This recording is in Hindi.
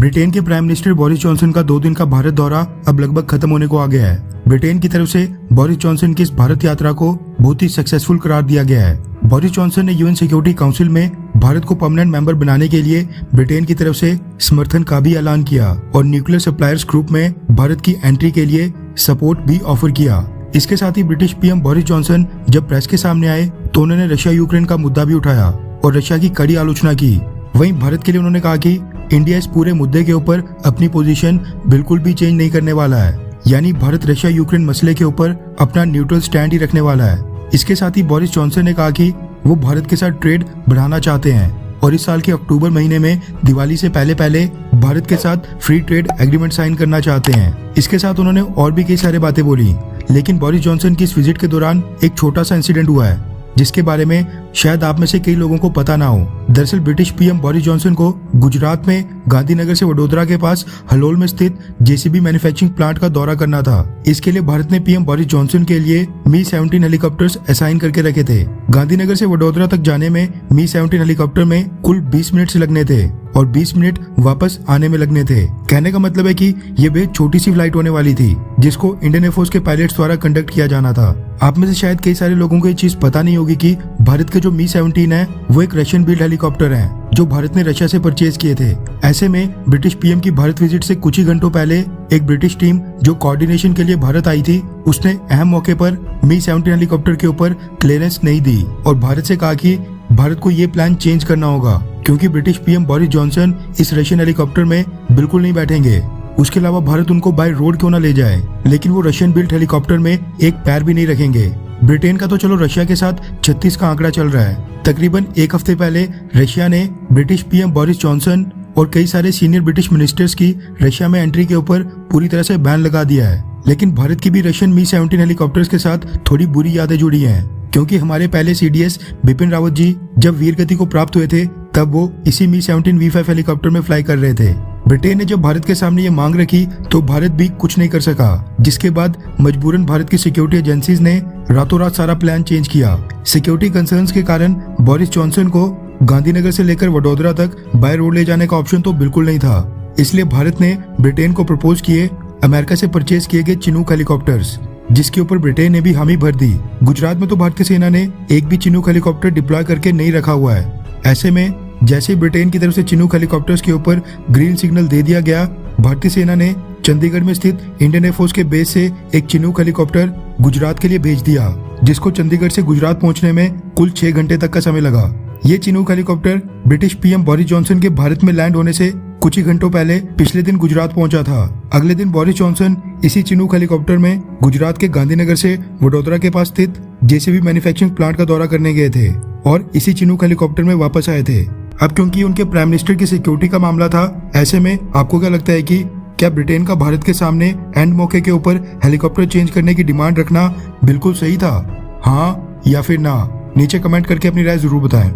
ब्रिटेन के प्राइम मिनिस्टर बोरिस जॉनसन का 2 दिन का भारत दौरा अब लगभग खत्म होने को आ गया है। ब्रिटेन की तरफ से बोरिस जॉनसन की इस भारत यात्रा को बहुत ही सक्सेसफुल करार दिया गया है। बोरिस जॉनसन ने यूएन सिक्योरिटी काउंसिल में भारत को परमानेंट मेंबर बनाने के लिए ब्रिटेन की तरफ से समर्थन का भी ऐलान किया और न्यूक्लियर सप्लायर्स ग्रुप में भारत की एंट्री के लिए सपोर्ट भी ऑफर किया। इसके साथ ही ब्रिटिश पीएम बोरिस जॉनसन जब प्रेस के सामने आए तो उन्होंने रशिया यूक्रेन का मुद्दा भी उठाया और रशिया की कड़ी आलोचना की। वहीं भारत के लिए उन्होंने कहा कि इंडिया इस पूरे मुद्दे के ऊपर अपनी पोजीशन बिल्कुल भी चेंज नहीं करने वाला है, यानी भारत रशिया यूक्रेन मसले के ऊपर अपना न्यूट्रल स्टैंड ही रखने वाला है। इसके साथ ही बोरिस जॉनसन ने कहा कि वो भारत के साथ ट्रेड बढ़ाना चाहते हैं और इस साल के अक्टूबर महीने में दिवाली से पहले भारत के साथ फ्री ट्रेड एग्रीमेंट साइन करना चाहते हैं। इसके साथ उन्होंने और भी कई सारी बातें बोली, लेकिन बोरिस जॉनसन की इस विजिट के दौरान एक छोटा सा इंसिडेंट हुआ है जिसके बारे में शायद आप में से कई लोगों को पता ना हो। दरअसल ब्रिटिश पीएम बोरिस जॉनसन को गुजरात में गांधीनगर से वडोदरा के पास हलोल में स्थित जेसीबी मैन्युफैक्चरिंग प्लांट का दौरा करना था। इसके लिए भारत ने पीएम बोरिस जॉनसन के लिए मी-17 हेलीकॉप्टर्स असाइन करके रखे थे। गांधीनगर से वडोदरा तक जाने में मी-17 हेलीकॉप्टर में कुल 20 मिनट लगने थे और 20 मिनट वापस आने में लगने थे। कहने का मतलब है कि ये बेहद छोटी सी फ्लाइट होने वाली थी जिसको इंडियन एयरफोर्स के पायलट्स द्वारा कंडक्ट किया जाना था। आप में से शायद कई सारे लोगों को ये चीज पता नहीं होगी कि भारत के जो मी-17 है वो एक रशियन बिल्ड हेलीकॉप्टर है जो भारत ने रशिया से परचेज किए थे। ऐसे में ब्रिटिश पीएम की भारत विजिट से कुछ ही घंटों पहले एक ब्रिटिश टीम जो कोऑर्डिनेशन के लिए भारत आई थी उसने अहम मौके पर मी-17 हेलीकॉप्टर के ऊपर क्लियरेंस नहीं दी और भारत से कहा कि भारत को ये प्लान चेंज करना होगा क्योंकि ब्रिटिश पीएम बोरिस जॉनसन इस रशियन हेलीकॉप्टर में बिल्कुल नहीं बैठेंगे। उसके अलावा भारत उनको बाय रोड क्यों ना ले जाए, लेकिन वो रशियन बिल्ट हेलीकॉप्टर में एक पैर भी नहीं रखेंगे। ब्रिटेन का तो चलो रशिया के साथ 36 का आंकड़ा चल रहा है। तकरीबन एक हफ्ते पहले रशिया ने ब्रिटिश पीएम बोरिस जॉनसन और कई सारे सीनियर ब्रिटिश मिनिस्टर्स की रशिया में एंट्री के ऊपर पूरी तरह से बैन लगा दिया है। लेकिन भारत की भी रशियन मी-17 हेलीकॉप्टर्स के साथ थोड़ी बुरी यादें जुड़ी हैं क्योंकि हमारे पहले सीडीएस बिपिन रावत जी जब वीर गति को प्राप्त हुए थे तब वो इसी मी-17 V5 हेलीकॉप्टर में फ्लाई कर रहे थे। ब्रिटेन ने जब भारत के सामने ये मांग रखी तो भारत भी कुछ नहीं कर सका, जिसके बाद मजबूरन भारत की सिक्योरिटी एजेंसीज ने रातों रात सारा प्लान चेंज किया। सिक्योरिटी कंसर्न्स के कारण बोरिस जॉनसन को गांधीनगर से लेकर वडोदरा तक बाय रोड ले जाने का ऑप्शन तो बिल्कुल नहीं था। इसलिए भारत ने ब्रिटेन को प्रपोज किए अमेरिका से परचेज किए गए चिनूक हेलीकॉप्टर्स, जिसके ऊपर ब्रिटेन ने भी हामी भर दी। गुजरात में तो भारतीय सेना ने एक भी चिनूक हेलीकॉप्टर डिप्लॉय करके नहीं रखा हुआ है। ऐसे में जैसे ब्रिटेन की तरफ से चिनूक हेलीकॉप्टर्स के ऊपर ग्रीन सिग्नल दे दिया गया, भारतीय सेना ने चंडीगढ़ में स्थित इंडियन एयरफोर्स के बेस से एक चिनूक हेलीकॉप्टर गुजरात के लिए भेज दिया, जिसको चंडीगढ़ से गुजरात पहुंचने में कुल 6 घंटे तक का समय लगा। ये Chinook helicopter British PM Boris Johnson के भारत में लैंड होने से कुछ ही घंटों पहले पिछले दिन गुजरात पहुंचा था। अगले दिन बोरिस जॉनसन इसी चिनूक हेलीकॉप्टर में गुजरात के गांधीनगर से वडोदरा के पास स्थित जेसीबी मैन्युफैक्चरिंग प्लांट का दौरा करने गए थे और इसी चिनूक हेलीकॉप्टर में वापस आए थे। अब क्योंकि उनके प्राइम मिनिस्टर की सिक्योरिटी का मामला था, ऐसे में आपको क्या लगता है कि क्या ब्रिटेन का भारत के सामने एंड मौके के ऊपर हेलीकॉप्टर चेंज करने की डिमांड रखना बिल्कुल सही था? हाँ या फिर ना? नीचे कमेंट करके अपनी राय जरूर बताएं।